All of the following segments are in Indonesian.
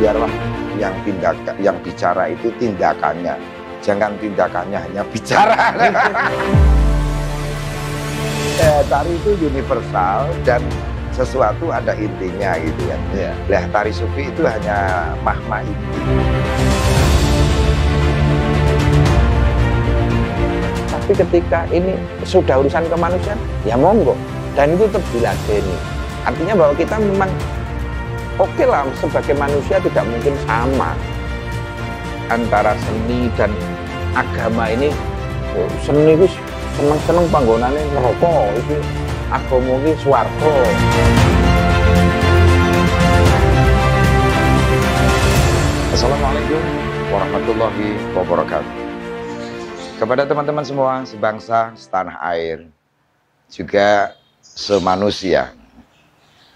biarlah yang bicara itu tindakannya, jangan tindakannya hanya bicara. Tari itu universal dan sesuatu ada intinya gitu ya. Lah tari sufi itu hanya mahma inti. Tapi ketika ini sudah urusan kemanusiaan, ya monggo. Dan itu tetap diladeni. Artinya bahwa kita memang oke lah, sebagai manusia tidak mungkin sama. Antara seni dan agama ini, seni itu seneng-seneng panggonane neraka, iki agama iki swarga. Assalamualaikum warahmatullahi wabarakatuh. Kepada teman-teman semua sebangsa, setanah air, juga semanusia.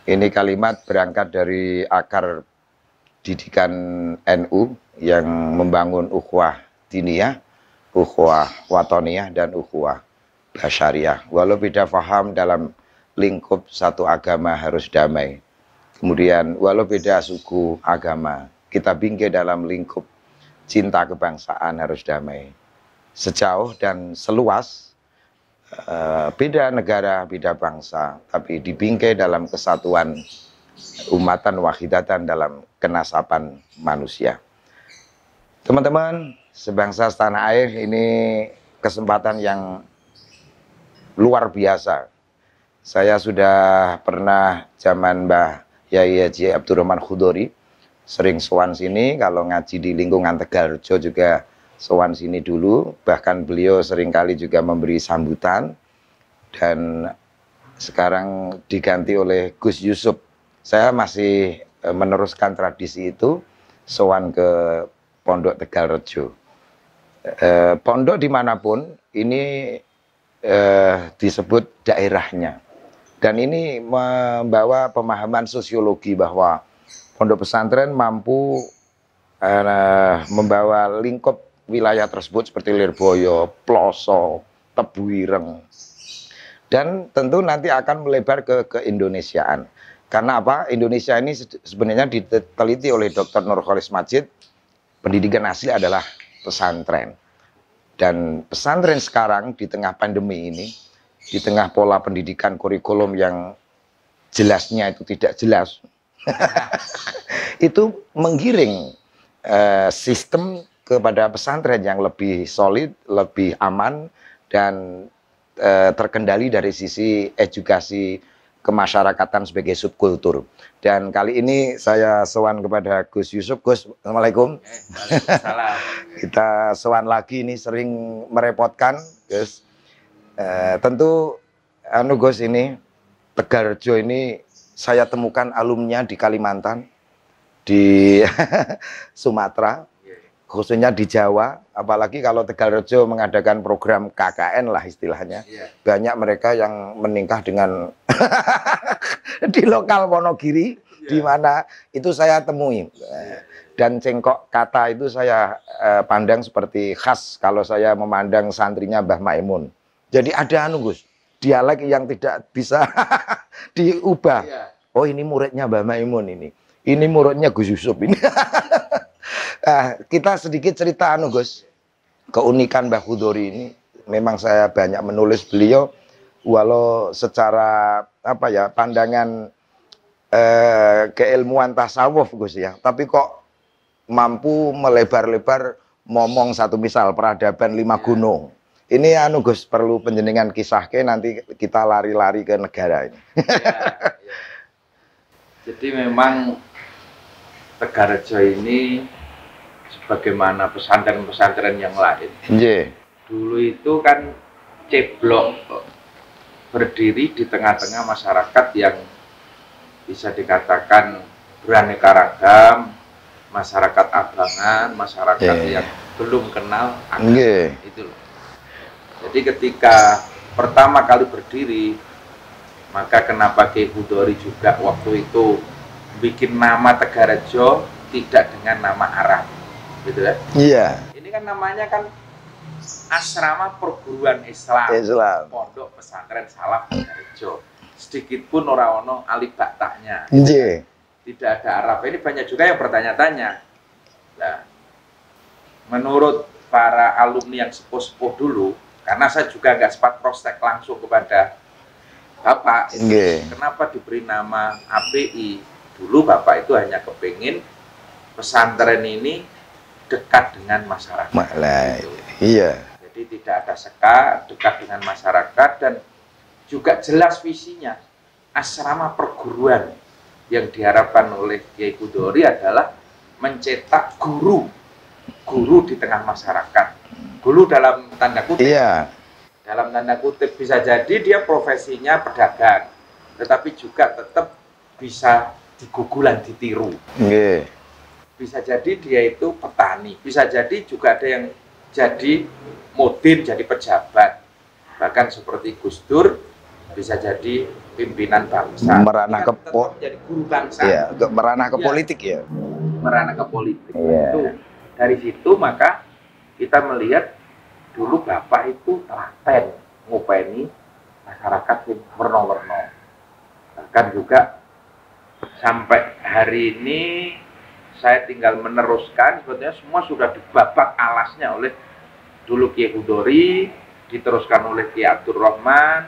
Ini kalimat berangkat dari akar didikan NU yang membangun ukhuwah diniyah, ukhuwah watoniyah, dan ukhuwah basyariah. Walau beda faham dalam lingkup satu agama harus damai. Kemudian walau beda suku agama, kita bingkai dalam lingkup cinta kebangsaan harus damai. Sejauh dan seluas beda negara, beda bangsa, tapi dibingkai dalam kesatuan umatan wahidatan dalam kenasaban manusia. Teman-teman sebangsa setanah air, ini kesempatan yang luar biasa. Saya sudah pernah zaman Mbah Yai Haji Abdurrahman Khudori sering sowan sini, kalau ngaji di lingkungan Tegalrejo juga sowan sini dulu, bahkan beliau seringkali juga memberi sambutan, dan sekarang diganti oleh Gus Yusuf. Saya masih meneruskan tradisi itu, sowan ke Pondok Tegalrejo. Pondok dimanapun ini disebut daerahnya, dan ini membawa pemahaman sosiologi bahwa pondok pesantren mampu membawa lingkup wilayah tersebut seperti Lirboyo, Ploso, Tebuireng, dan tentu nanti akan melebar ke keindonesiaan. Karena apa? Indonesia ini sebenarnya diteliti oleh Dr. Nurholis Majid, pendidikan asli adalah pesantren. Dan pesantren sekarang di tengah pandemi ini, di tengah pola pendidikan kurikulum yang jelasnya itu tidak jelas, itu menggiring sistem kepada pesantren yang lebih solid, lebih aman, dan terkendali dari sisi edukasi kemasyarakatan sebagai subkultur. Dan kali ini saya sowan kepada Gus Yusuf. Gus, assalamualaikum. Salam. Kita sowan lagi, ini sering merepotkan, Gus. Tentu, Gus, ini Tegalrejo ini saya temukan alumninya di Kalimantan, di Sumatera, khususnya di Jawa, apalagi kalau Tegalrejo mengadakan program KKN lah istilahnya, banyak mereka yang menikah dengan di lokal Wonogiri, di mana itu saya temui, dan cengkok kata itu saya pandang seperti khas kalau saya memandang santrinya Mbah Maimun. Jadi ada Gus, dialek yang tidak bisa diubah. Oh, ini muridnya Mbah Maimun ini muridnya Gus Yusuf ini. Kita sedikit cerita Gus, keunikan Mbah Khudori ini. Memang saya banyak menulis beliau, walau secara apa ya, pandangan keilmuan tasawuf Gus ya, tapi kok mampu melebar-lebar ngomong satu misal peradaban 5 gunung. Ini Gus perlu penjenengan kisahke, nanti kita lari-lari ke negara ini. Jadi memang Tegalrejo ini bagaimana pesantren-pesantren yang lain. Dulu itu kan ceblok, berdiri di tengah-tengah masyarakat yang bisa dikatakan beraneka ragam, masyarakat abangan, masyarakat yang belum kenal agama. Itu loh. Jadi ketika pertama kali berdiri, maka kenapa Kiai Khudori juga waktu itu bikin nama Tegalrejo tidak dengan nama Arab, gitu ya? Iya. Ini kan namanya kan asrama perguruan Islam. Pondok pesantren Salaf Tegalrejo. Sedikit pun ora ono alif baktaknya. tidak ada Arab. Ini banyak juga yang bertanya-tanya. Nah, menurut para alumni yang sepuh-sepuh dulu, karena saya juga nggak sempat cross-check langsung kepada Bapak, kenapa diberi nama API? Dulu Bapak itu hanya kepingin pesantren ini dekat dengan masyarakat. Gitu. Iya. Jadi tidak ada sekat, dekat dengan masyarakat, dan juga jelas visinya. Asrama perguruan yang diharapkan oleh Kiai Kudori adalah mencetak guru di tengah masyarakat. Guru dalam tanda kutip. Iya. Dalam tanda kutip, bisa jadi dia profesinya pedagang, tetapi juga tetap bisa digugulan, ditiru. Iya. Bisa jadi dia itu petani, bisa jadi juga ada yang jadi mudin, jadi pejabat, bahkan seperti Gus Dur bisa jadi pimpinan bangsa, merana ke jadi guru bangsa. Iya, merana ke politik ya. Merana ke politik. Iya. Itu dari situ maka kita melihat dulu Bapak itu telaten ngupeni masyarakat yang werna-werna. Bahkan juga sampai hari ini saya tinggal meneruskan, sebetulnya semua sudah dibabak alasnya oleh dulu Kiai Kudori, diteruskan oleh Kiai Abdurrahman,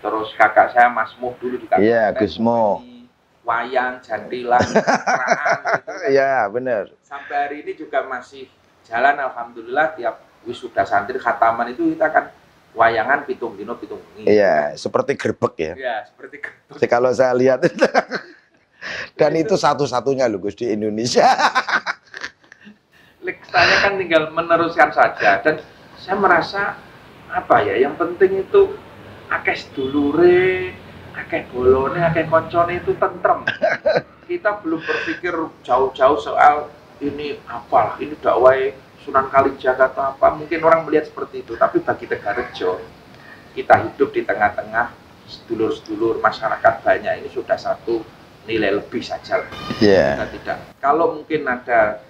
terus kakak saya Mas Muh dulu juga. Iya, Gus Muh. Wayang, jantilan, keraan gitu. Iya, benar. Sampai hari ini juga masih jalan, alhamdulillah. Tiap wisuda santri khataman itu kita kan wayangan pitung dino pitung bengi. Iya, seperti gerbek ya. Iya, seperti gerbek. Jadi kalau saya lihat dan itu satu-satunya loh Gus di Indonesia. Saya kan tinggal meneruskan saja, dan saya merasa apa ya, yang penting itu akeh sedulure, akeh bolone, akeh koncone itu tentrem. Kita belum berpikir jauh-jauh soal ini apalah, ini dakwah Sunan Kalijaga atau apa. Mungkin orang melihat seperti itu, tapi bagi Tegarrejo, kita hidup di tengah-tengah sedulur-sedulur masyarakat banyak, ini sudah satu nilai lebih saja. Yeah. Kita tidak. Kalau mungkin ada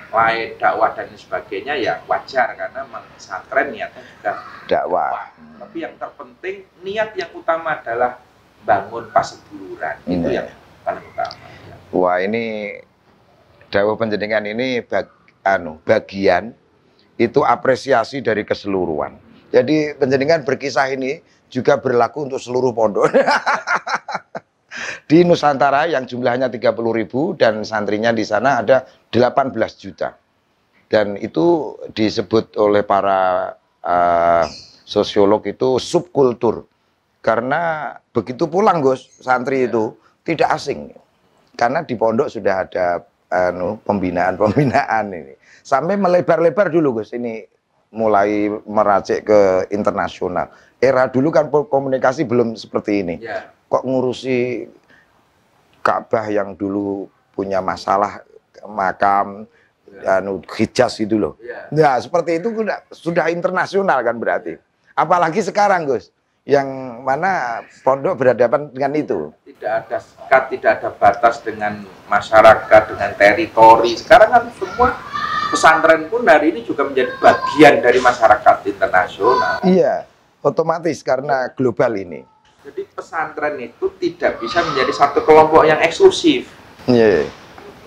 lain dakwah dan sebagainya ya wajar, karena memang pesantren niatnya juga dakwah. Tapi yang terpenting niat yang utama adalah bangun paseduluran. Itu yang paling utama. Ya. Wah, ini dakwah panjenengan ini bagian itu apresiasi dari keseluruhan. Jadi panjenengan berkisah ini juga berlaku untuk seluruh pondok. Di Nusantara yang jumlahnya 30.000 dan santrinya di sana ada 18 juta. Dan itu disebut oleh para sosiolog itu subkultur. Karena begitu pulang Gus, santri itu tidak asing. Karena di pondok sudah ada pembinaan ini. Sampai melebar-lebar dulu Gus, ini mulai meracik ke internasional. Era dulu kan komunikasi belum seperti ini. Kok ngurusi Ka'bah yang dulu punya masalah makam Hijaz itu loh. Nah, seperti itu sudah internasional kan berarti. Apalagi sekarang Gus, yang mana pondok berhadapan dengan itu. Tidak ada sekat, tidak ada batas dengan masyarakat, dengan teritori. Sekarang kan semua pesantren pun hari ini juga menjadi bagian dari masyarakat internasional. Iya, otomatis karena global ini. Jadi pesantren itu tidak bisa menjadi satu kelompok yang eksklusif. Yeah.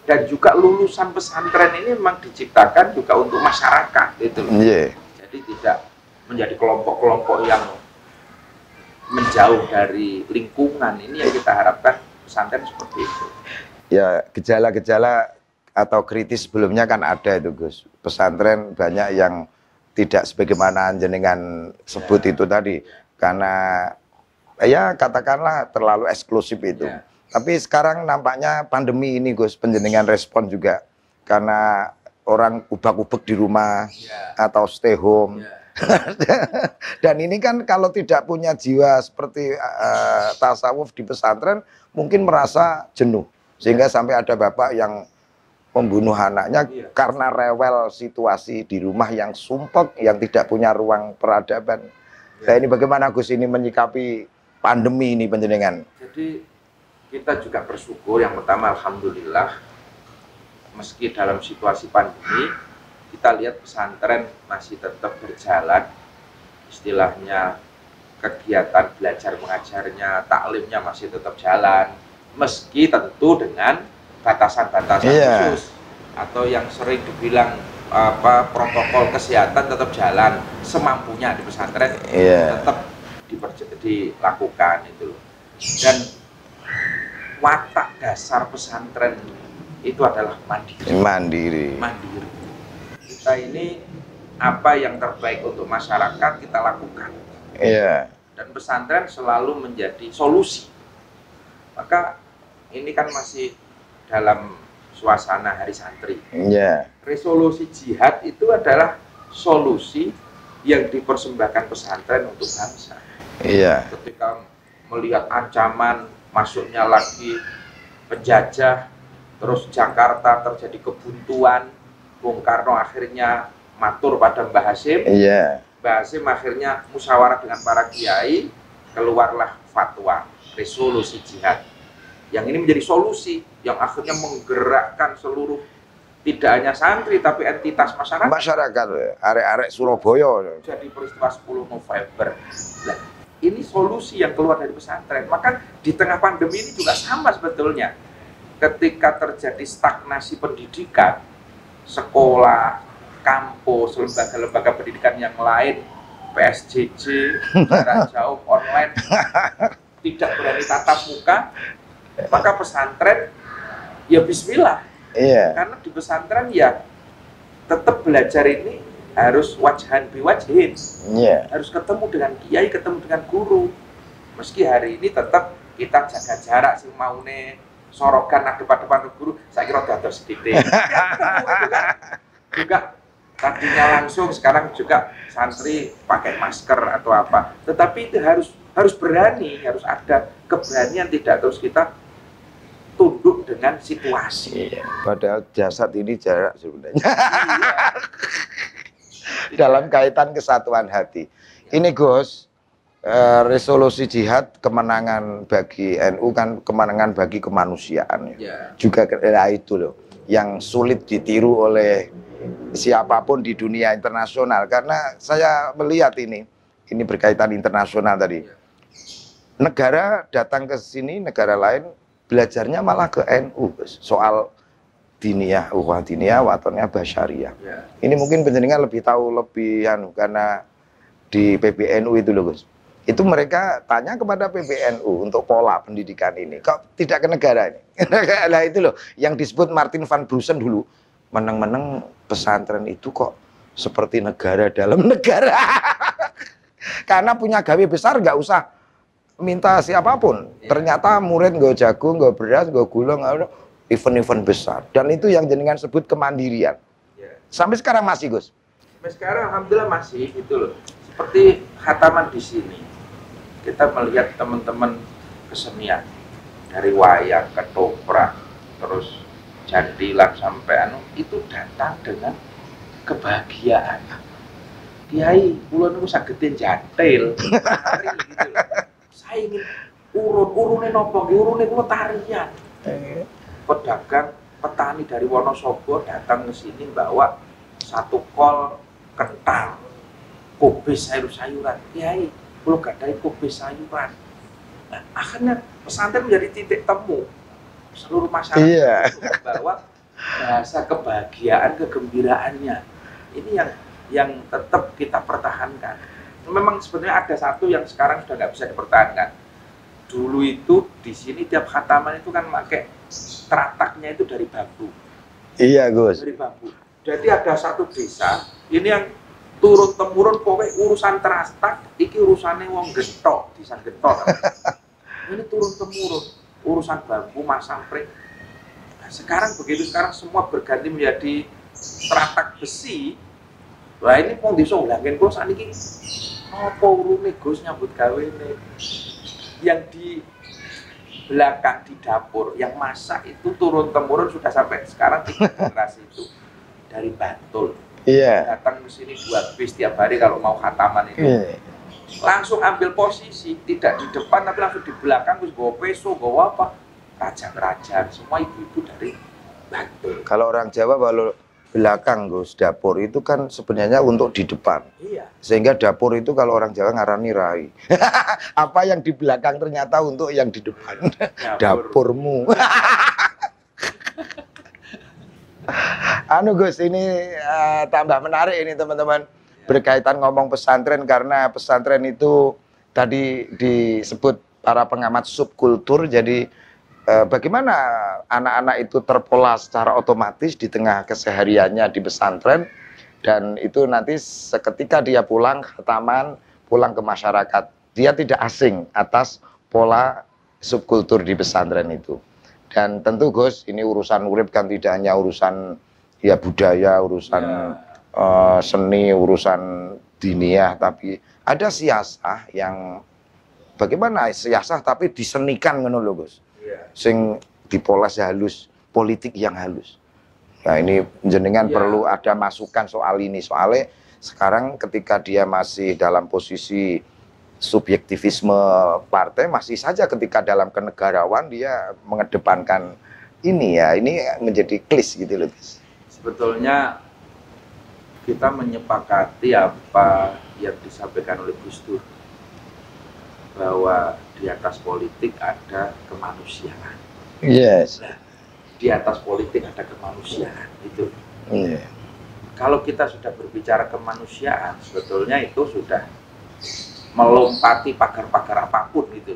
Dan juga lulusan pesantren ini memang diciptakan juga untuk masyarakat, gitu. Yeah. Jadi tidak menjadi kelompok-kelompok yang menjauh dari lingkungan. Ini yang kita harapkan pesantren seperti itu. Ya, gejala-gejala atau kritis sebelumnya kan ada itu Gus. Pesantren banyak yang tidak sebagaimana jenengan sebut itu tadi. Karena ya katakanlah terlalu eksklusif itu. Tapi sekarang nampaknya pandemi ini Gus, penjenengan respon juga. Karena orang ubak-ubek di rumah atau stay home. Dan ini kan kalau tidak punya jiwa seperti tasawuf di pesantren, mungkin merasa jenuh. Sehingga sampai ada bapak yang membunuh anaknya karena rewel situasi di rumah yang sumpek, yang tidak punya ruang peradaban. Nah ini bagaimana Gus ini menyikapi pandemi ini panjenengan? Jadi kita juga bersyukur, yang pertama alhamdulillah, meski dalam situasi pandemi kita lihat pesantren masih tetap berjalan, istilahnya kegiatan belajar mengajarnya, taklimnya masih tetap jalan, meski tentu dengan batasan-batasan khusus atau yang sering dibilang protokol kesehatan tetap jalan semampunya di pesantren, tetap dilakukan itu loh. Dan watak dasar pesantren itu adalah mandiri. Kita ini apa yang terbaik untuk masyarakat kita lakukan. Dan pesantren selalu menjadi solusi. Maka ini kan masih dalam suasana hari santri. Resolusi jihad itu adalah solusi yang dipersembahkan pesantren untuk bangsa. Ketika melihat ancaman masuknya lagi penjajah, terus Jakarta terjadi kebuntuan, Bung Karno akhirnya matur pada Mbah Hasyim. Mbah Hasyim akhirnya musyawarah dengan para kiai, keluarlah fatwa resolusi jihad. Yang ini menjadi solusi yang akhirnya menggerakkan seluruh, tidak hanya santri tapi entitas masyarakat, arek-arek Surabaya. Jadi peristiwa 10 November. Nah, ini solusi yang keluar dari pesantren. Maka di tengah pandemi ini juga sama sebetulnya. Ketika terjadi stagnasi pendidikan, sekolah, kampus, lembaga-lembaga pendidikan yang lain, PSJJ, jarak jauh, online, tidak berani tatap muka, maka pesantren ya bismillah. Karena di pesantren ya tetap belajar ini harus wajhan biwajhin. Harus ketemu dengan kiai, ketemu dengan guru. Meski hari ini tetap kita jaga jarak sih maune sorogan depan-depan ke guru, saya kira udah sedikit. Juga tadinya langsung, sekarang juga santri pakai masker atau apa. Tetapi itu harus berani, harus ada keberanian, tidak terus kita tunduk dengan situasi. Padahal jasad ini jarak sebenarnya. Dalam kaitan kesatuan hati. Ini Gus, resolusi jihad kemenangan bagi NU kan kemenangan bagi kemanusiaan. Juga itu loh yang sulit ditiru oleh siapapun di dunia internasional, karena saya melihat ini berkaitan internasional tadi. Negara datang ke sini, negara lain belajarnya malah ke NU soal diniyah, diniyah, watonnya basyariah. Ini mungkin penjaringan lebih tahu karena di PBNU itu loh Gus. Itu mereka tanya kepada PBNU untuk pola pendidikan ini. Kok tidak ke negara ini? Nah itu loh yang disebut Martin van Brusen dulu. Meneng-meneng pesantren itu kok seperti negara dalam negara. Karena punya gawe besar nggak usah minta siapapun. Ternyata murid nggak jagung, nggak beras, nggak gula, event-event besar. Dan itu yang jenengan sebut kemandirian. Sampai sekarang masih Gus? Sampai sekarang alhamdulillah masih gitu loh. Seperti khataman di sini. Kita melihat teman-teman kesenian dari wayang, ketoprak, terus jandilan sampai itu datang dengan kebahagiaan. Kiai, kula niku sagetin jantil. Gitu. Saya ingin urune nopo nggih, urune kula tarian. Pedagang petani dari Wonosobo datang ke sini bawa satu kol kentang, kubis sayur-sayuran. Kiai, kula gadahi kubis sayuran. Nah, akhirnya pesantren menjadi titik temu seluruh masyarakat untuk membawa bahasa kebahagiaan, kegembiraannya. Ini yang tetap kita pertahankan. Memang sebenarnya ada satu yang sekarang sudah nggak bisa dipertahankan. Dulu itu di sini tiap khataman itu kan pakai terataknya itu dari bambu. Iya Gus. Dari bambu. Jadi ada satu desa ini yang turun temurun pokoknya urusan teratak, iki urusannya wong getok, desa getok. Ini turun temurun urusan bambu, masang pring. Nah, sekarang semua berganti menjadi teratak besi. Wah ini mau disolangin kok saat ini apa urune Gus nyambut gawe ini. Yang di belakang di dapur yang masak itu turun temurun sudah sampai sekarang 3 generasi itu dari Bantul. Datang ke sini 2 bis tiap hari kalau mau khataman itu. Langsung ambil posisi, tidak di depan tapi langsung di belakang, terus bawa peso, bawa apa? Rajang-rajang, semua ibu-ibu dari Bantul. Kalau orang Jawa belakang, Gus. Dapur itu kan sebenarnya untuk di depan. Iya. Sehingga dapur itu kalau orang Jawa ngarani rai. Apa yang di belakang ternyata untuk yang di depan. Dapurmu. Anu Gus, ini tambah menarik ini teman-teman. Berkaitan ngomong pesantren, karena pesantren itu tadi disebut para pengamat subkultur. Jadi bagaimana anak-anak itu terpola secara otomatis di tengah kesehariannya di pesantren, dan itu nanti seketika dia pulang ke taman, pulang ke masyarakat, dia tidak asing atas pola subkultur di pesantren itu. Dan tentu Gus, ini urusan urip kan tidak hanya urusan ya budaya, urusan seni, urusan diniyah, tapi ada siasah yang bagaimana siasah tapi disenikan ngono lho Gus. Sing dipoles halus, politik yang halus. Nah ini jenengan perlu ada masukan soal ini. Soalnya sekarang ketika dia masih dalam posisi subjektivisme partai, masih saja ketika dalam kenegarawan dia mengedepankan ini ya, ini menjadi klis gitu loh Gus. Sebetulnya kita menyepakati apa yang disampaikan oleh Gus Dur, bahwa di atas politik ada kemanusiaan. Yes. Nah, di atas politik ada kemanusiaan itu. Yeah. Kalau kita sudah berbicara kemanusiaan, sebetulnya itu sudah melompati pagar-pagar apapun gitu.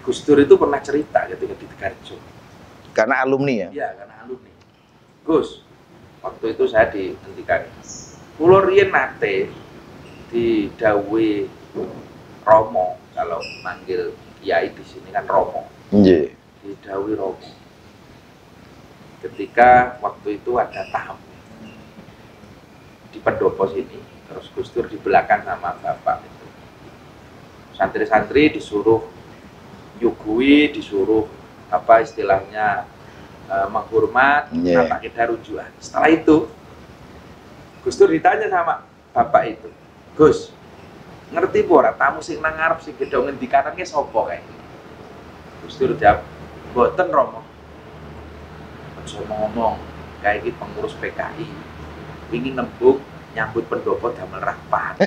Gus Dur itu pernah cerita ketika di Tegarjo. Karena alumni ya? Iya, karena alumni. Gus, waktu itu saya dihentikan. Kulo riyen nate di Dawe Romo, kalau manggil kiai di sini kan Romo. Iya. Di Dawe Romo. Ketika waktu itu ada tamu di pendopo sini, terus Gus Dur di belakang sama bapak itu. Santri-santri disuruh nyugui, disuruh apa istilahnya menghormat, nata kita rujukan. Setelah itu Gus Dur ditanya sama bapak itu, Gus, ngerti ora tamu sing nang ngarep sing gedhe ngendikane sapa kae? Gus Dur jawab, mboten Romo. Aja ngomong, kae iki pengurus PKI. Wingi nembung nyambut pendopo damel rapat.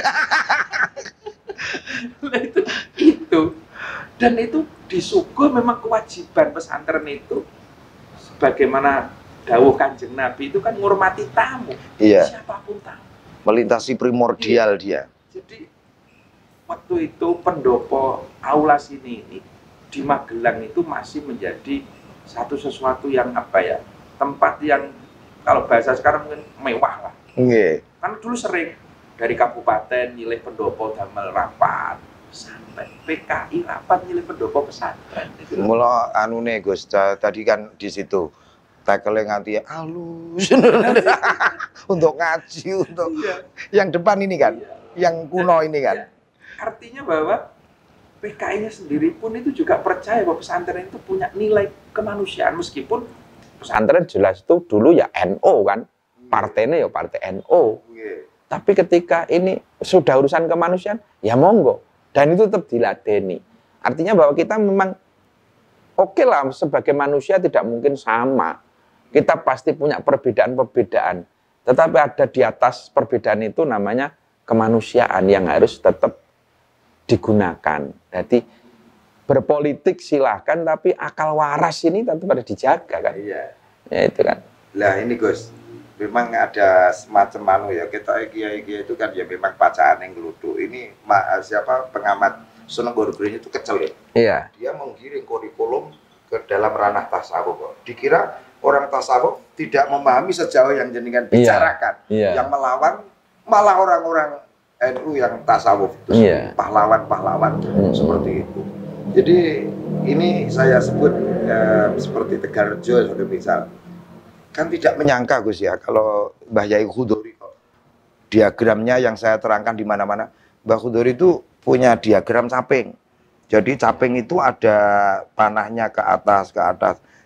Nah, itu. Dan itu disuguh memang kewajiban pesantren itu, sebagaimana dawuh Kanjeng Nabi itu kan ngurmati tamu, siapapun tamu. Melintasi primordial dia. Jadi waktu itu pendopo aula sini ini di Magelang itu masih menjadi sesuatu yang apa ya, tempat yang kalau bahasa sekarang mungkin mewah lah. Kan dulu sering dari kabupaten nyilih pendopo damel rapat, sampai PKI rapat nyilih pendopo pesantren. Mula anune Gus, tadi kan di situ tackle nganti halus untuk ngaji, untuk yang depan ini kan, yang kuno ini kan. Artinya bahwa PKI-nya sendiri pun itu juga percaya bahwa pesantren itu punya nilai kemanusiaan, meskipun pesantren jelas itu dulu ya NU kan, partainya ya partai NU. Tapi ketika ini sudah urusan kemanusiaan, ya monggo. Dan itu tetap diladeni. Artinya bahwa kita memang oke lah, sebagai manusia tidak mungkin sama. Kita pasti punya perbedaan-perbedaan. Tetapi ada di atas perbedaan itu namanya kemanusiaan yang harus tetap digunakan. Jadi berpolitik silahkan, tapi akal waras ini tetap harus dijaga kan. Iya. Ya itu kan. Lah ini Gus, memang ada semacam anu ya, kita kiai itu kan ya memang bacaan yang geluduk. Ini siapa pengamat Sunan Guru-Gurunya itu kecil ya. Iya. Dia menggiring kurikulum ke dalam ranah tasawuf. Dikira orang tasawuf tidak memahami sejauh yang jenengan bicarakan. Iya. Yang melawan malah orang-orang NU yang tasawuf itu pahlawan-pahlawan seperti itu. Jadi ini saya sebut seperti Tegarjo seperti misal. Kan tidak menyangka Gus ya, kalau Mbah Yai Khudori diagramnya yang saya terangkan di mana-mana, Mbah Khudori itu punya diagram caping. Jadi caping itu ada panahnya ke atas.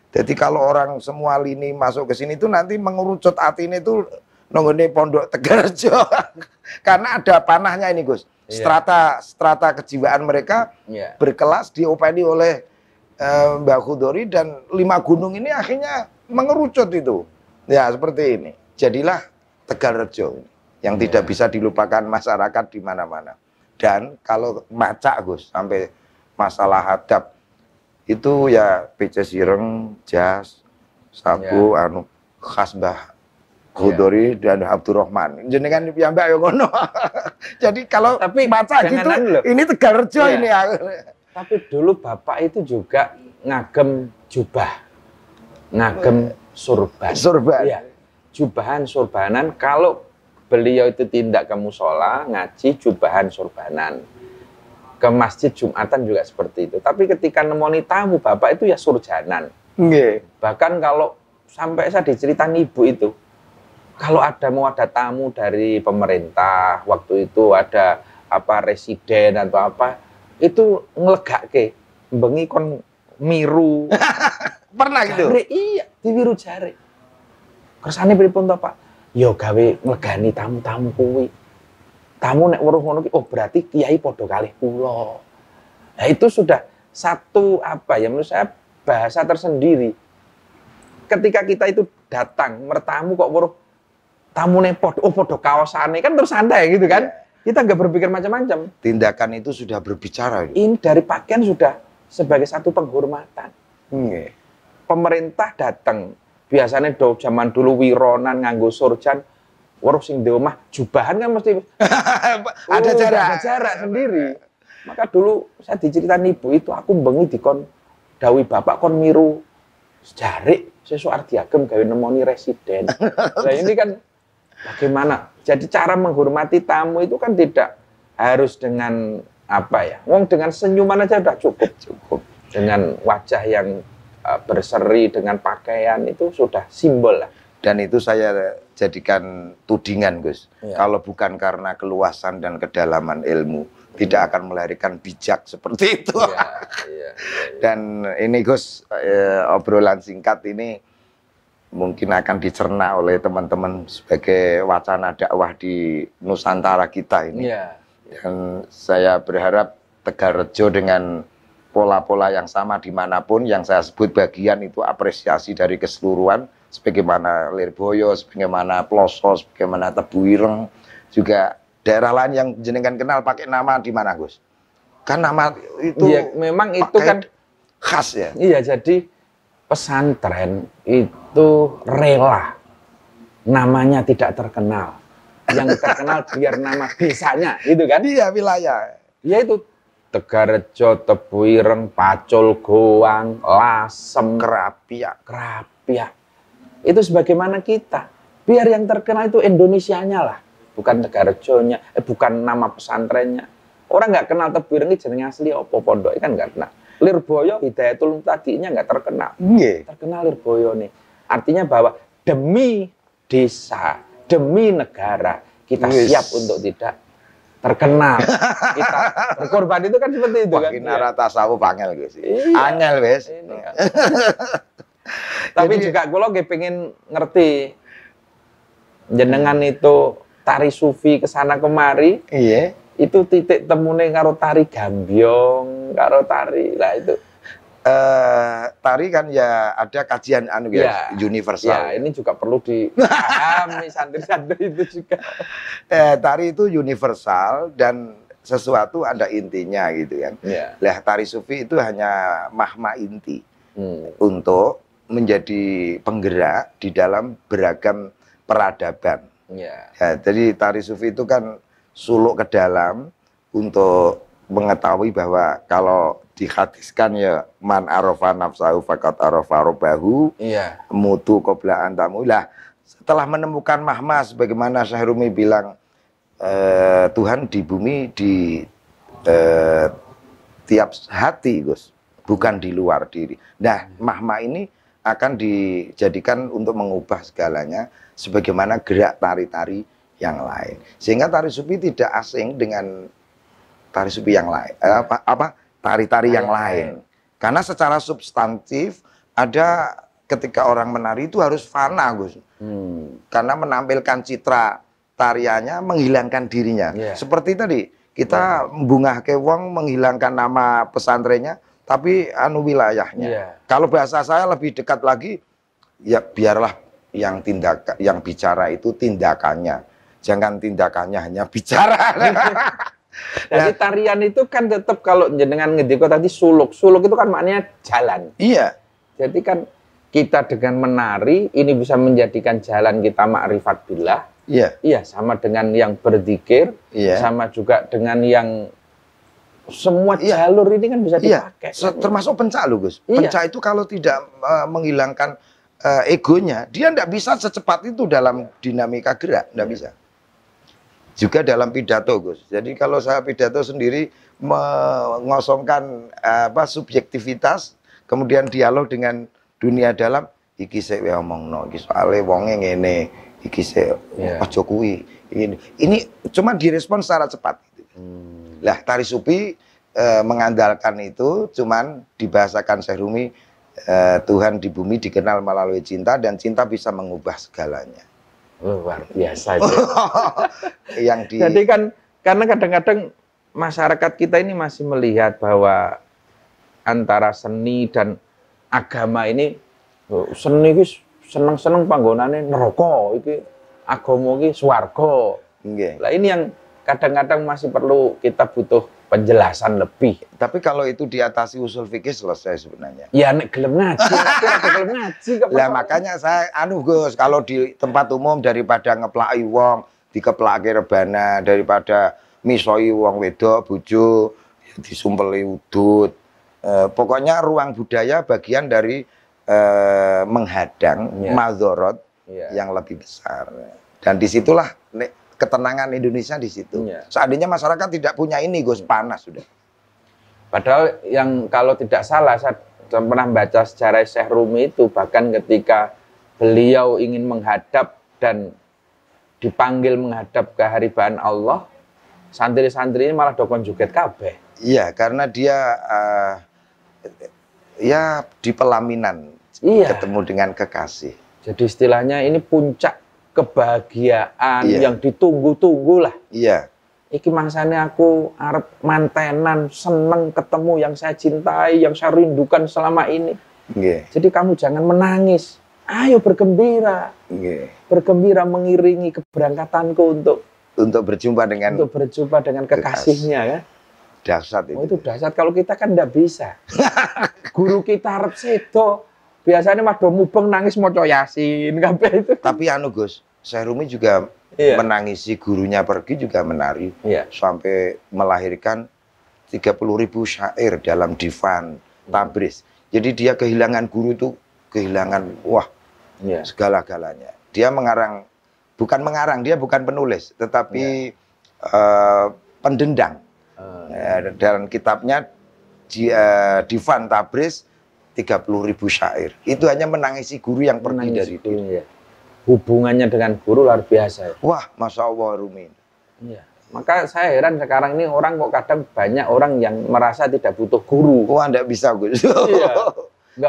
Jadi kalau orang semua lini masuk ke sini itu nanti mengerucut atine itu nonggone pondok Tegarjo. Karena ada panahnya ini Gus. Strata kejiwaan mereka berkelas diopeni oleh Mbah Khudori, dan 5 gunung ini akhirnya mengerucut itu. Ya seperti ini. Jadilah Tegalrejo yang tidak bisa dilupakan masyarakat di mana-mana. Dan kalau macak Gus sampai masalah adab itu ya PC Sireng, Jas, Sabu, khas Mbah Khudori dan Abdurrahman. Jenengan piyambak ya ngono. Jadi kalau tapi macak gitu ini Tegalrejo ini. Tapi dulu Bapak itu juga ngagem jubah, ngagem surban. Surban. Iya. Jubahan surbanan, kalau beliau itu tindak ke musola, ngaji jubahan surbanan. Ke masjid Jumatan juga seperti itu. Tapi ketika nemoni tamu, Bapak itu ya surjanan. Nggih. Bahkan kalau sampai saya diceritain ibu itu, kalau mau ada tamu dari pemerintah, waktu itu ada apa residen atau apa, itu ngelegake, bengi kon miru. Pernah gitu? Jare, iya, diwiru jare. Kersane pripun to, Pak? Ya gawe nglegani tamu-tamu kuwi. Tamu nek weruh ngono ki, oh berarti kiai padha kalih kula. Nah, itu sudah satu apa ya menurut saya bahasa tersendiri. Ketika kita itu datang mertamu kok weruh tamune padha kaosane kan terus santai gitu kan. Kita nggak berpikir macam-macam. Tindakan itu sudah berbicara. Ini dari pakaian sudah sebagai satu penghormatan. Pemerintah datang, biasanya zaman dulu wironan nganggo surjan, weruh sing di omah jubahan kan mesti ada jarak sendiri. Maka dulu saya diceritain ibu itu aku bengi dikon dawuhi bapak kon miru jarik sesuk arep diagem gawe nemoni residen. Nah ini kan bagaimana? Jadi cara menghormati tamu itu kan tidak harus dengan apa ya? Wong dengan senyuman aja udah cukup. Dengan wajah yang berseri, dengan pakaian itu sudah simbol lah. Dan itu saya jadikan tudingan, Gus. Ya. Kalau bukan karena keluasan dan kedalaman ilmu, tidak akan melahirkan bijak seperti itu. Iya. Dan ini Gus, obrolan singkat ini mungkin akan dicerna oleh teman-teman sebagai wacana dakwah di Nusantara kita ini. Iya. Dan saya berharap Tegalrejo dengan pola-pola yang sama dimanapun, yang saya sebut bagian itu apresiasi dari keseluruhan, sebagaimana Lirboyo, sebagaimana Ploso, sebagaimana Tebu Ireng, juga daerah lain yang jenengan kenal pakai nama di mana, Gus? Kan nama itu ya, memang itu kan khas ya. Iya, jadi pesantren itu rela namanya tidak terkenal. Yang terkenal biar nama desanya, gitu kan? Iya, wilayah. Ya itu Tegalrejo, Tebu Ireng, Pacul, Goang, Lasem, Kerapiak. Itu sebagaimana kita. Biar yang terkenal itu Indonesianya lah, bukan Tegalrejonya, bukan nama pesantrennya. Orang nggak kenal Tebu Ireng jeneng asli apa pondok kan nggak kenal. Lirboyo Hidayatul tadinya nggak terkenal. Terkenal Lirboyo nih. Artinya bahwa demi desa, demi negara kita siap untuk tidak terkenal. Kita berkorban itu kan seperti itu. Wah, kan. Kinara tasawuf angel Gus. Iya. Angel wes. Kan. Tapi juga kalau pengen ngerti jenengan itu tari sufi kesana kemari. Iya. Itu titik temune karo tari gambyong, karo tari lah itu. Tari kan ya ada kajian universal. Ya, ini juga perlu dipahami santri-santri itu juga. Tari itu universal dan sesuatu ada intinya gitu kan. Ya. Lah tari sufi itu hanya mahma inti untuk menjadi penggerak di dalam beragam peradaban. Ya. Jadi tari sufi itu kan suluk ke dalam untuk mengetahui bahwa kalau dihadiskan ya man arafa nafsahu faqat arafa rabbahu. Iya. Mutu qabla antamu. Lah setelah menemukan mahma sebagaimana Syekh Rumi bilang Tuhan di bumi di tiap hati, Gus, bukan di luar diri. Nah, mahma ini akan dijadikan untuk mengubah segalanya sebagaimana gerak tari-tari yang lain. Sehingga tari sufi tidak asing dengan tari sufi yang lain. Tari-tari yang lain. Karena secara substantif ada ketika orang menari itu harus fana, Gus. Karena menampilkan citra tariannya menghilangkan dirinya. Seperti tadi kita mbungahke wong menghilangkan nama pesantrennya tapi anu wilayahnya. Kalau bahasa saya lebih dekat lagi ya biarlah yang bicara itu tindakannya, jangan tindakannya hanya bicara. Jadi tarian itu kan tetap kalau jenengan ngediko tadi suluk itu kan maknanya jalan. Iya. Jadi kan kita dengan menari ini bisa menjadikan jalan kita ma'rifat billah. Iya. Iya, sama dengan yang berzikir, Iya. sama juga dengan yang semua jalur ini kan bisa dipakai. Termasuk pencak loh, Gus. Iya. Pencak itu kalau tidak menghilangkan egonya, dia tidak bisa secepat itu dalam dinamika gerak, tidak bisa. Juga dalam pidato, Gus. Jadi kalau saya pidato sendiri mengosongkan subjektivitas, kemudian dialog dengan dunia dalam, iki sik omongno, iki soale wonge ngene, iki sik aja kuwi. Ini cuma direspon secara cepat. Lah tari supi mengandalkan itu, cuman dibahasakan Syekh Rumi, Tuhan di bumi dikenal melalui cinta dan cinta bisa mengubah segalanya. Luar biasa itu. Jadi kan karena kadang-kadang masyarakat kita ini masih melihat bahwa antara seni dan agama ini, seni itu seneng-seneng panggonane neraka, iki agama iki swarga. Nggih. Lah ini yang kadang-kadang masih perlu kita butuh penjelasan lebih. Tapi kalau itu diatasi usul fikih selesai sebenarnya. Ya nek gelem ngaji, gelem ngaji kok. Lah makanya saya Gus, kalau di tempat umum daripada ngeplaki wong, dikeplake rebana, daripada misoi wong wedok bojo disumpeli udut. Pokoknya ruang budaya bagian dari menghadang madzarat yang lebih besar. Dan disitulah ketenangan Indonesia di situ. Seandainya masyarakat tidak punya ini, Gus, panas sudah. Padahal yang kalau tidak salah, saya pernah baca sejarah Syekh Rumi itu, bahkan ketika beliau ingin menghadap dan dipanggil menghadap ke haribaan Allah, santri-santri ini malah dokon juget kabeh. Iya, karena dia ya di pelaminan ketemu dengan kekasih. Jadi istilahnya ini puncak kebahagiaan yang ditunggu-tunggu lah. Iya. Iki mangsane aku arep mantenan, seneng ketemu yang saya cintai, yang saya rindukan selama ini. Jadi kamu jangan menangis. Ayo bergembira. Bergembira mengiringi keberangkatanku untuk berjumpa dengan kekasihnya ya. Dahsyat itu. Oh, itu dahsyat. Kalau kita kan enggak bisa. Guru kita arep sedo. Biasanya mah do mubeng nangis maca Yasin kabeh itu. Tapi Gus, Syekh Rumi juga menangisi gurunya pergi juga menari. Sampai melahirkan 30.000 syair dalam divan Tabriz. Jadi dia kehilangan guru itu kehilangan segala-galanya. Dia dia bukan penulis, tetapi pendendang. Dalam kitabnya divan Tabriz 30.000 syair. Itu hanya menangisi guru yang pergi dari dia. Hubungannya dengan guru luar biasa. Wah, Masya Allah, Rumi. Iya. Maka saya heran sekarang ini orang kok kadang banyak orang yang merasa tidak butuh guru. Wah, enggak bisa, Gus. Iya.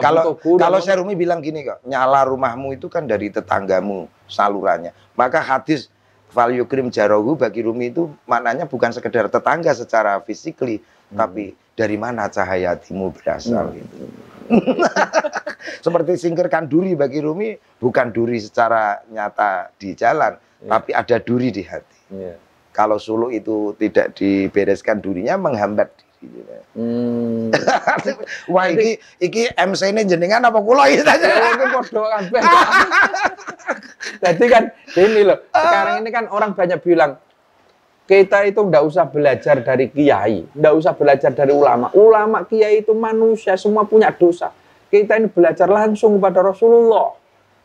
Kalau Syekh Rumi bilang gini kok, nyala rumahmu itu kan dari tetanggamu salurannya. Maka hadis fal yukrim jarahu bagi Rumi itu maknanya bukan sekedar tetangga secara fisikly, tapi dari mana cahaya hatimu berasal gitu. Seperti singkirkan duri bagi Rumi bukan duri secara nyata di jalan, tapi ada duri di hati. Kalau suluk itu tidak dibereskan durinya menghambat diri. Wah, iki MC ini jenengan apa kula iki tanya. Itu podo kabeh. Jadi kan ini loh, sekarang ini kan orang banyak bilang kita itu nggak usah belajar dari kiai, nggak usah belajar dari ulama. Ulama, kiai itu manusia, semua punya dosa. Kita ini belajar langsung kepada Rasulullah,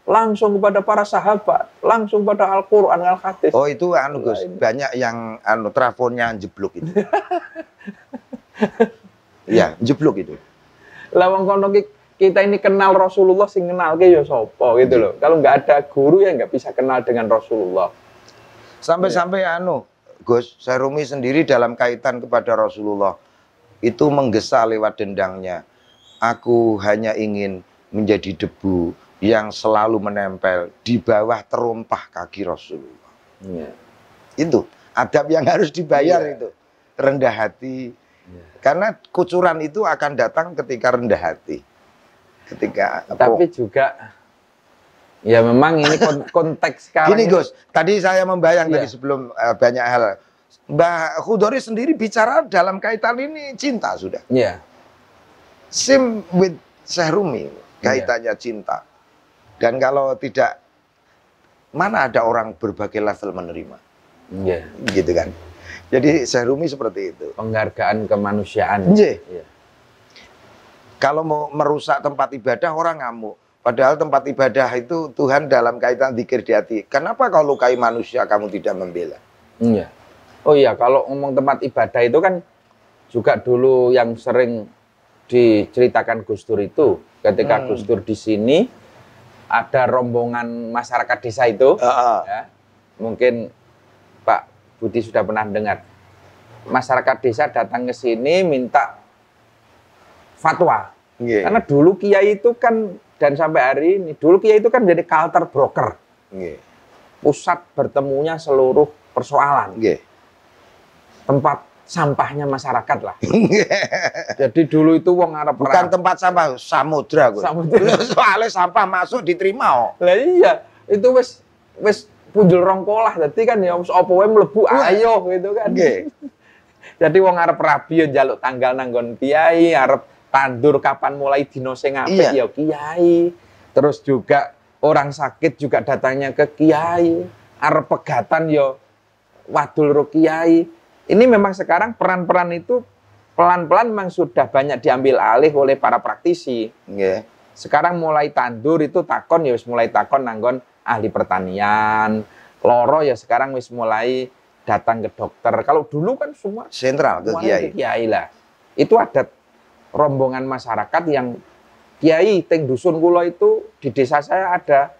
langsung kepada para sahabat, langsung pada Al-Quran, Al-Hadis. Oh itu Gus, banyak yang trafonnya jeblok itu. Ya, jeblok itu. Lawang kono kita ini kenal Rasulullah, sing kenal ke ya sopo gitu loh. Kalau nggak ada guru ya nggak bisa kenal dengan Rasulullah. Sampai-sampai Gus, Syekh Rumi sendiri dalam kaitan kepada Rasulullah itu menggesa lewat dendangnya. Aku hanya ingin menjadi debu yang selalu menempel di bawah terompah kaki Rasulullah. Itu adab yang harus dibayar itu. Rendah hati. Karena kucuran itu akan datang ketika rendah hati. Ketika tapi juga Ya memang ini konteks sekarang. Gini Gus, tadi saya membayang Iya. tadi sebelum banyak hal. Mbak Khudori sendiri bicara dalam kaitan ini cinta sudah. Iya. Same with Syekh Rumi, Iya. kaitannya cinta. Dan kalau tidak, mana ada orang berbagai level menerima, Iya. gitu kan. Jadi Syekh Rumi seperti itu. Penghargaan kemanusiaan. Iya. Iya. Kalau mau merusak tempat ibadah, orang ngamuk. Padahal tempat ibadah itu Tuhan dalam kaitan zikir di hati. Kenapa kau lukai manusia, kamu tidak membela? Iya. Oh iya, kalau ngomong tempat ibadah itu kan juga dulu yang sering diceritakan Gus Dur itu, ketika Gus Dur di sini ada rombongan masyarakat desa itu, ya, mungkin Pak Budi sudah pernah dengar. Masyarakat desa datang ke sini minta fatwa. Nggih. Karena dulu kiai itu kan, dan sampai hari ini, dulu kiai itu kan jadi culture broker. Nggih. Pusat bertemunya seluruh persoalan. Nggih. Tempat sampahnya masyarakat lah. Jadi dulu itu wong arep Bukan tempat sampah, samudra. Gus. Samudra. Soalnya sampah masuk diterima. Oh. Lah iya, itu wis punjul rongkolah. Dadi kan ya wis apa wae mlebu ayo gitu kan. Nggih. Jadi wong arep rabi yo njaluk tanggal nanggon kiai, arep tandur kapan mulai dino sing apik Iya. ya kiai. Terus juga orang sakit juga datangnya ke kiai. Arep pegatan yo wadul ro kiai. Ini memang sekarang peran-peran itu pelan-pelan memang sudah banyak diambil alih oleh para praktisi. Nggih. Sekarang mulai tandur itu takon ya wis mulai takon nanggon ahli pertanian. Loro ya sekarang wis mulai datang ke dokter. Kalau dulu kan semua Sentral ke semuanya kiai. ke kiai lah. Itu ada rombongan masyarakat yang kiai teng dusun kula itu di desa saya ada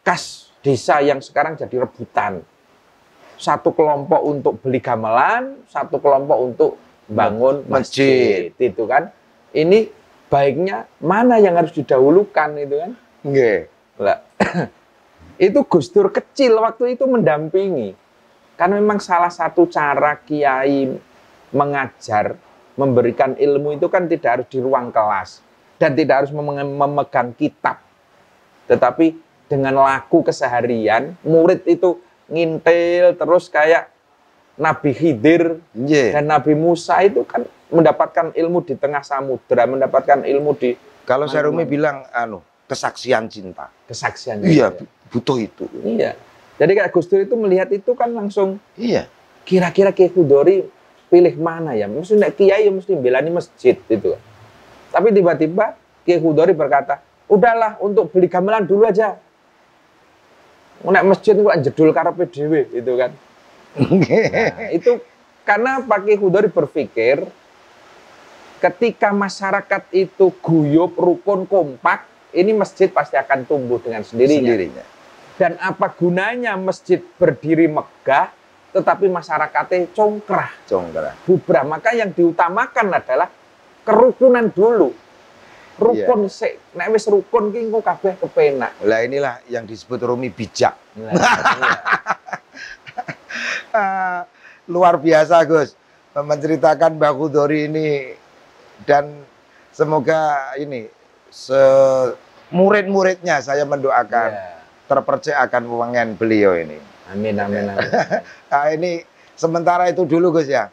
kas desa yang sekarang jadi rebutan. Satu kelompok untuk beli gamelan, satu kelompok untuk bangun masjid, itu kan. Ini baiknya mana yang harus didahulukan itu kan? Nggih. Lah, itu Gus Dur kecil waktu itu mendampingi. Karena memang salah satu cara kiai mengajar, memberikan ilmu itu kan tidak harus di ruang kelas dan tidak harus memegang kitab. Tetapi dengan laku keseharian, murid itu ngintil terus kayak Nabi Khidir dan Nabi Musa itu kan mendapatkan ilmu di tengah samudera, mendapatkan ilmu di Kalau Syekh Rumi bilang kesaksian cinta. kesaksian. Iya, butuh itu. Iya. Jadi kayak Gus Dur itu melihat itu kan langsung Iya. kira-kira Kiai Khudori pilih mana ya? Mesti nek kiai ya mesti belani masjid gitu. Tapi tiba-tiba Kiai Khudori berkata, "Udahlah untuk beli gamelan dulu aja. Nek masjid kok jedul karepe dhewe gitu kan." Nah, itu karena Pak Kiai Khudori berpikir ketika masyarakat itu guyup, rukun, kompak, ini masjid pasti akan tumbuh dengan sendirinya. Dan apa gunanya masjid berdiri megah, tetapi masyarakatnya congkrah, bubrah. Maka yang diutamakan adalah kerukunan dulu. Rukun sik, nek wis rukun ki engko kabeh kepenak. Lah inilah yang disebut Rumi bijak. Nah, iya. Luar biasa Gus menceritakan Mbak Khudori ini, dan semoga ini murid-muridnya saya mendoakan terpercaya akan wengen beliau ini. Amin, amin, amin. Nah, ini sementara itu dulu Gus ya.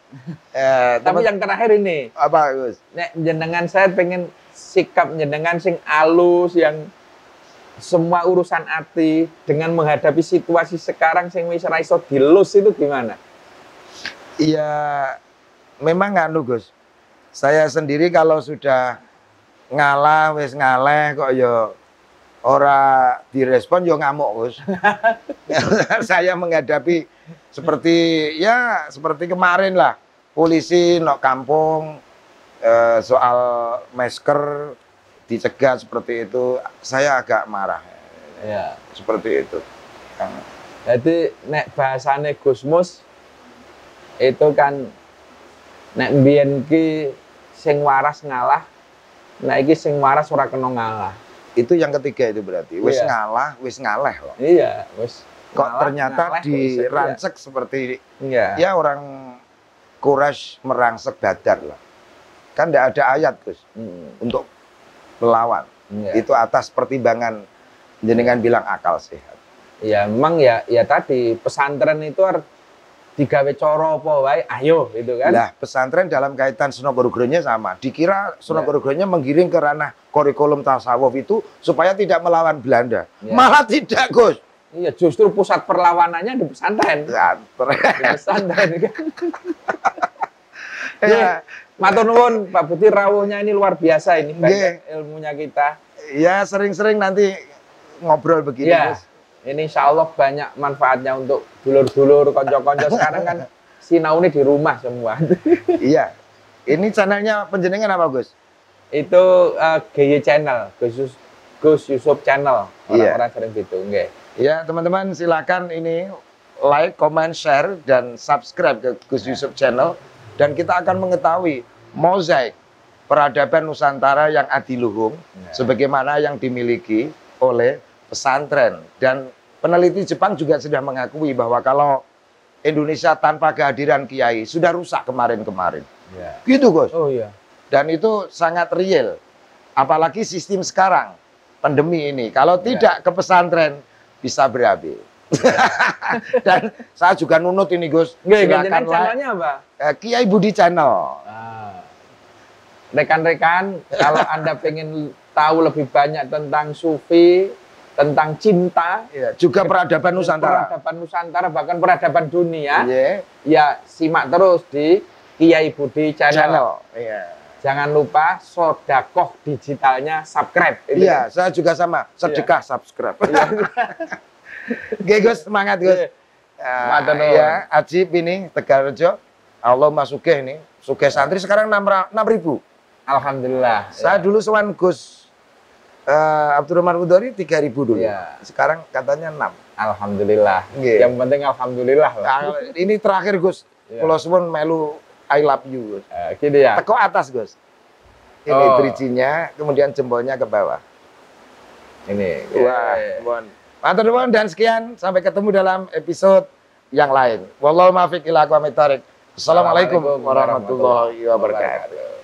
Tapi yang terakhir ini, apa Gus? nek jenengan saya pengen sikap jenengan sing alus, yang semua urusan hati dengan menghadapi situasi sekarang sing wis ora iso dilus itu gimana? Iya, memang anu Gus. Saya sendiri kalau sudah ngalah, wis ngaleh kok ya ora direspon yo ngamuk Gus. Saya menghadapi seperti kemarin lah, polisi nok kampung soal masker dicegat seperti itu, saya agak marah. Ya. Seperti itu. Jadi nek bahasane Gusmus itu kan nek mbiyen ki sing waras ngalah, nek iki sing waras ora kena ngalah. Itu yang ketiga itu berarti. Wis Iya. ngalah, wis ngaleh loh. Iya, wis. Kok ngalah, ternyata ngaleh, dirancek seperti iya. ya orang Quraisy merangsek Badar lah. Kan tidak ada ayat Gus untuk melawan. Iya. Itu atas pertimbangan jenengan bilang akal sehat. Ya memang ya tadi pesantren itu harus digawe coro apa wae, ayo gitu kan. Lah, pesantren dalam kaitan Sunan Guru-gurunya sama. Dikira Sunan Guru-gurunya menggiring ke ranah kurikulum tasawuf itu supaya tidak melawan Belanda. Ya. Malah tidak, Gus. Iya, justru pusat perlawanannya di pesantren. Pesantren. Di pesantren kan. Ya, Matur nuwun Pak Budi, rawuhnya ini luar biasa ini, banyak Nggih. ilmunya kita. ya sering-sering nanti ngobrol begini, Iya. Gus. Ini insya Allah banyak manfaatnya untuk dulur-dulur, konco-konco. Sekarang kan sinau ini di rumah semua. Iya. Ini channelnya penjenengan apa, Gus? Itu GY Channel, Gus Yusuf Channel. Iya. Orang-orang sering gitu, nggih. Ya, teman-teman silakan ini like, comment, share, dan subscribe ke Gus Yusuf Channel. Dan kita akan mengetahui mozaik peradaban Nusantara yang adiluhung, sebagaimana yang dimiliki oleh pesantren. Dan peneliti Jepang juga sudah mengakui bahwa kalau Indonesia tanpa kehadiran kiai sudah rusak kemarin-kemarin. Ya. Gitu, Gus. Oh iya. Dan itu sangat real. Apalagi sistem sekarang, pandemi ini. Kalau tidak ke pesantren, bisa berabil. Dan saya juga nunut ini, Gus. Silakan Silakan channelnya apa? Kiai Budi Channel. Rekan-rekan, kalau Anda pengen tahu lebih banyak tentang sufi, tentang cinta, Ya, juga peradaban Nusantara. peradaban Nusantara, bahkan peradaban dunia, Iya. ya simak terus di Kiai Budi Channel. Iya. Jangan lupa sodakoh digitalnya subscribe. Iya, saya juga sama. Sedekah subscribe. Oke, Gus, semangat, Gus. Matur nuwun. Ya, Ajib ini Tegalrejo. Allah masukeh ini. Sugih santri sekarang 6.000. Alhamdulillah. Saya dulu sowan Gus Abdurrahman Hudori 3.000 dulu. Ya. Sekarang katanya 6. Alhamdulillah. Nggih. Yang penting alhamdulillah lah. Ini terakhir, Gus. Iya. Kula suwun melu I love you, Gus. Gitu ya. Teko atas, Gus. Ini Oh. drijinya, kemudian jempolnya ke bawah. Ini. Wah, mohon. Matur nuwun dan sekian, sampai ketemu dalam episode yang lain. Wallahu muwaffiq ila aqwamit thoriq. Assalamualaikum warahmatullahi wabarakatuh.